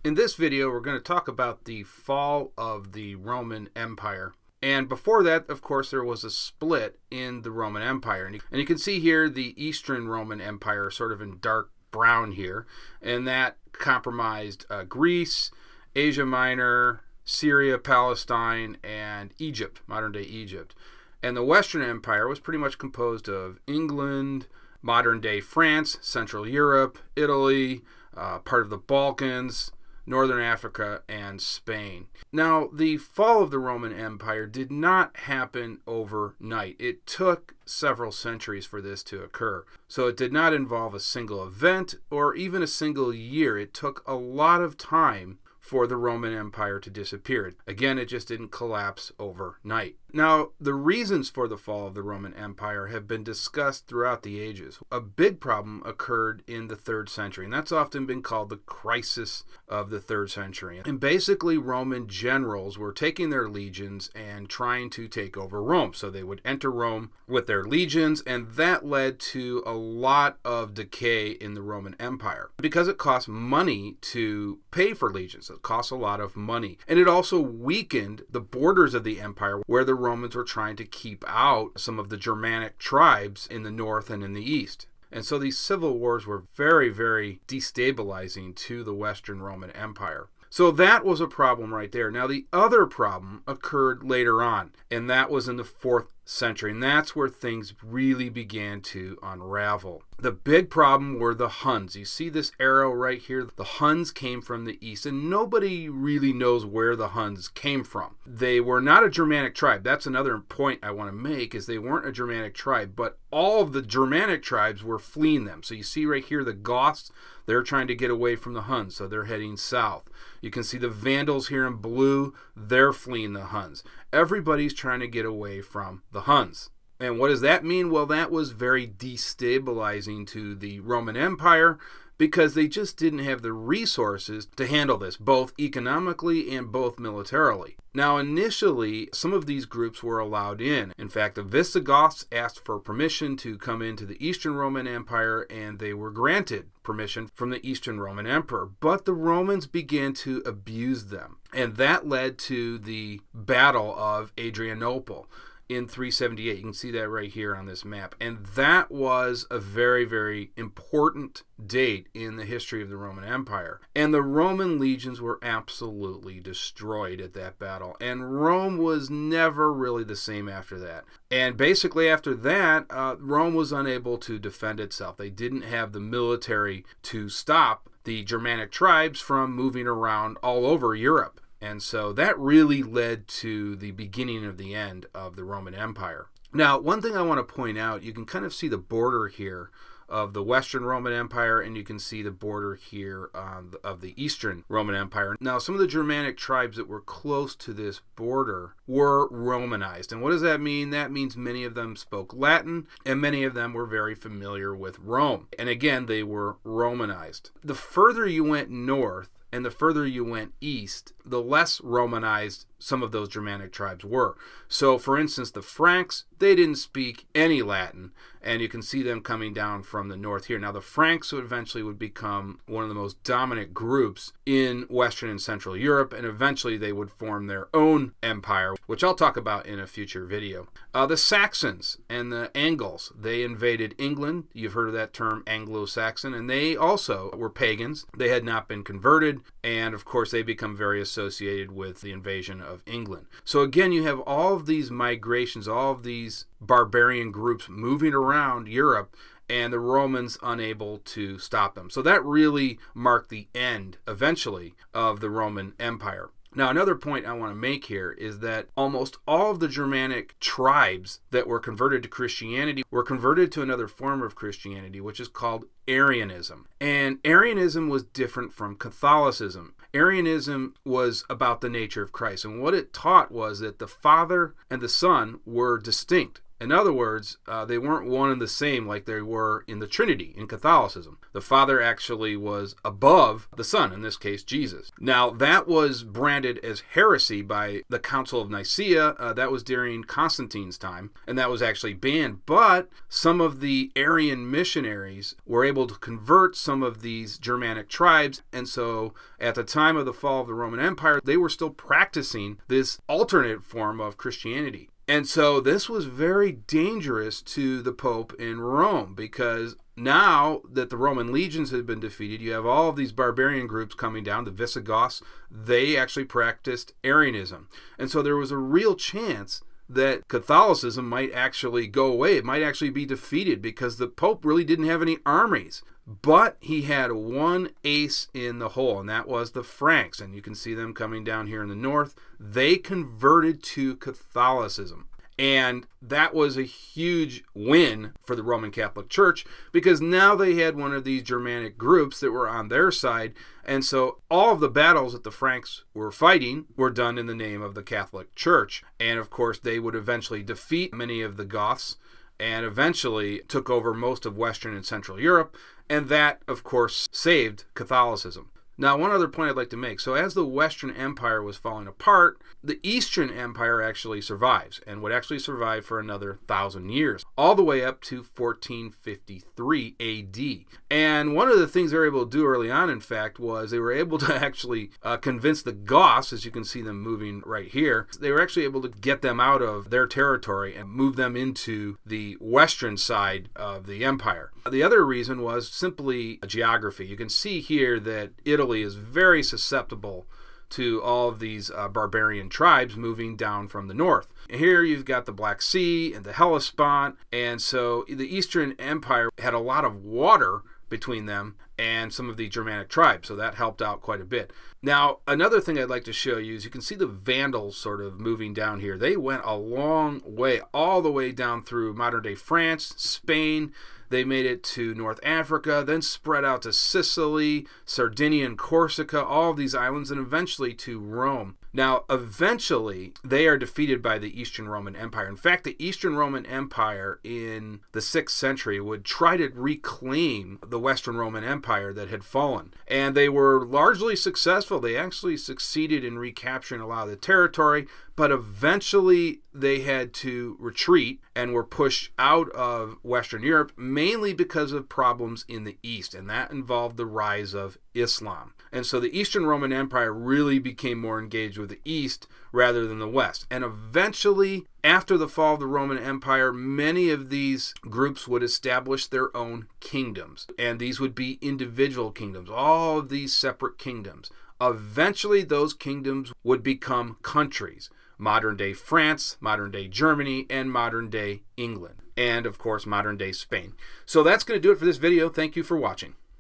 In this video, we're going to talk about the fall of the Roman Empire. And before that, of course, there was a split in the Roman Empire. And you can see here the Eastern Roman Empire sort of in dark brown here. And that comprised Greece, Asia Minor, Syria, Palestine, and Egypt, modern-day Egypt. And the Western Empire was pretty much composed of England, modern-day France, Central Europe, Italy, part of the Balkans, Northern Africa, and Spain. Now, the fall of the Roman Empire did not happen overnight. It took several centuries for this to occur. So it did not involve a single event or even a single year. It took a lot of time for the Roman Empire to disappear. Again, it just didn't collapse overnight. Now, the reasons for the fall of the Roman Empire have been discussed throughout the ages. A big problem occurred in the 3rd century, and that's often been called the crisis of the 3rd century. And basically, Roman generals were taking their legions and trying to take over Rome. So they would enter Rome with their legions, and that led to a lot of decay in the Roman Empire. Because it cost money to pay for legions, it cost a lot of money. And it also weakened the borders of the empire, where the Romans were trying to keep out some of the Germanic tribes in the north and in the east. And so these civil wars were very, very destabilizing to the Western Roman Empire. So that was a problem right there. Now, the other problem occurred later on, and that was in the 4th century, and that's where things really began to unravel. The big problem were the Huns. You see this arrow right here? The Huns came from the east, and nobody really knows where the Huns came from. They were not a Germanic tribe. That's another point I want to make, is they weren't a Germanic tribe, but all of the Germanic tribes were fleeing them. So you see right here the Goths, they're trying to get away from the Huns, so they're heading south. You can see the Vandals here in blue, they're fleeing the Huns. Everybody's trying to get away from the Huns. And what does that mean? Well, that was very destabilizing to the Roman Empire, because they just didn't have the resources to handle this, both economically and both militarily. Now, initially, some of these groups were allowed in. In fact, the Visigoths asked for permission to come into the Eastern Roman Empire, and they were granted permission from the Eastern Roman Emperor. But the Romans began to abuse them, and that led to the Battle of Adrianople in 378. You can see that right here on this map. And that was a very, very important date in the history of the Roman Empire. And the Roman legions were absolutely destroyed at that battle. And Rome was never really the same after that. And basically after that, Rome was unable to defend itself. They didn't have the military to stop the Germanic tribes from moving around all over Europe. And so that really led to the beginning of the end of the Roman Empire. Now, one thing I want to point out, you can kind of see the border here of the Western Roman Empire, and you can see the border here of the Eastern Roman Empire. Now, some of the Germanic tribes that were close to this border were Romanized. And what does that mean? That means many of them spoke Latin, and many of them were very familiar with Rome. And again, they were Romanized. The further you went north, and the further you went east, the less Romanized some of those Germanic tribes were. So, for instance, the Franks, they didn't speak any Latin, and you can see them coming down from the north here. Now, the Franks eventually would become one of the most dominant groups in Western and Central Europe, and eventually they would form their own empire, which I'll talk about in a future video. The Saxons and the Angles, they invaded England. You've heard of that term, Anglo-Saxon, and they also were pagans. They had not been converted, and of course they become very associated with the invasion of England. So again, you have all of these migrations, all of these barbarian groups moving around Europe, and the Romans unable to stop them. So that really marked the end, eventually, of the Roman Empire. Now, another point I want to make here is that almost all of the Germanic tribes that were converted to Christianity were converted to another form of Christianity, which is called Arianism. And Arianism was different from Catholicism. Arianism was about the nature of Christ, and what it taught was that the Father and the Son were distinct. In other words, they weren't one and the same like they were in the Trinity, in Catholicism. The Father actually was above the Son, in this case, Jesus. Now, that was branded as heresy by the Council of Nicaea. That was during Constantine's time, and that was actually banned. But some of the Arian missionaries were able to convert some of these Germanic tribes, and so at the time of the fall of the Roman Empire, they were still practicing this alternate form of Christianity. And so this was very dangerous to the Pope in Rome, because now that the Roman legions had been defeated, you have all of these barbarian groups coming down. The Visigoths, they actually practiced Arianism. And so there was a real chance that Catholicism might actually go away. It might actually be defeated, because the Pope really didn't have any armies. But he had one ace in the hole, and that was the Franks. And you can see them coming down here in the north. They converted to Catholicism. And that was a huge win for the Roman Catholic Church, because now they had one of these Germanic groups that were on their side. And so all of the battles that the Franks were fighting were done in the name of the Catholic Church. And of course, they would eventually defeat many of the Goths and eventually took over most of Western and Central Europe. And that, of course, saved Catholicism. Now, one other point I'd like to make. So as the Western Empire was falling apart, the Eastern Empire actually survives, and would actually survive for another 1,000 years, all the way up to 1453 AD. And one of the things they were able to do early on, in fact, was they were able to actually convince the Goths, as you can see them moving right here, they were actually able to get them out of their territory and move them into the western side of the empire. The other reason was simply geography. You can see here that Italy is very susceptible to all of these barbarian tribes moving down from the north. Here you've got the Black Sea and the Hellespont, and so the Eastern Empire had a lot of water between them and some of the Germanic tribes, so that helped out quite a bit. Now, another thing I'd like to show you is you can see the Vandals sort of moving down here. They went a long way, all the way down through modern-day France, Spain. They made it to North Africa, then spread out to Sicily, Sardinia, and Corsica, all of these islands, and eventually to Rome. Now, eventually, they are defeated by the Eastern Roman Empire. In fact, the Eastern Roman Empire in the 6th century would try to reclaim the Western Roman Empire that had fallen. And they were largely successful. They actually succeeded in recapturing a lot of the territory, but eventually they had to retreat and were pushed out of Western Europe, mainly because of problems in the East, and that involved the rise of Islam. And so the Eastern Roman Empire really became more engaged with the East rather than the West. And eventually, after the fall of the Roman Empire, many of these groups would establish their own kingdoms. And these would be individual kingdoms, all of these separate kingdoms. Eventually, those kingdoms would become countries. Modern-day France, modern-day Germany, and modern-day England. And, of course, modern-day Spain. So that's going to do it for this video. Thank you for watching.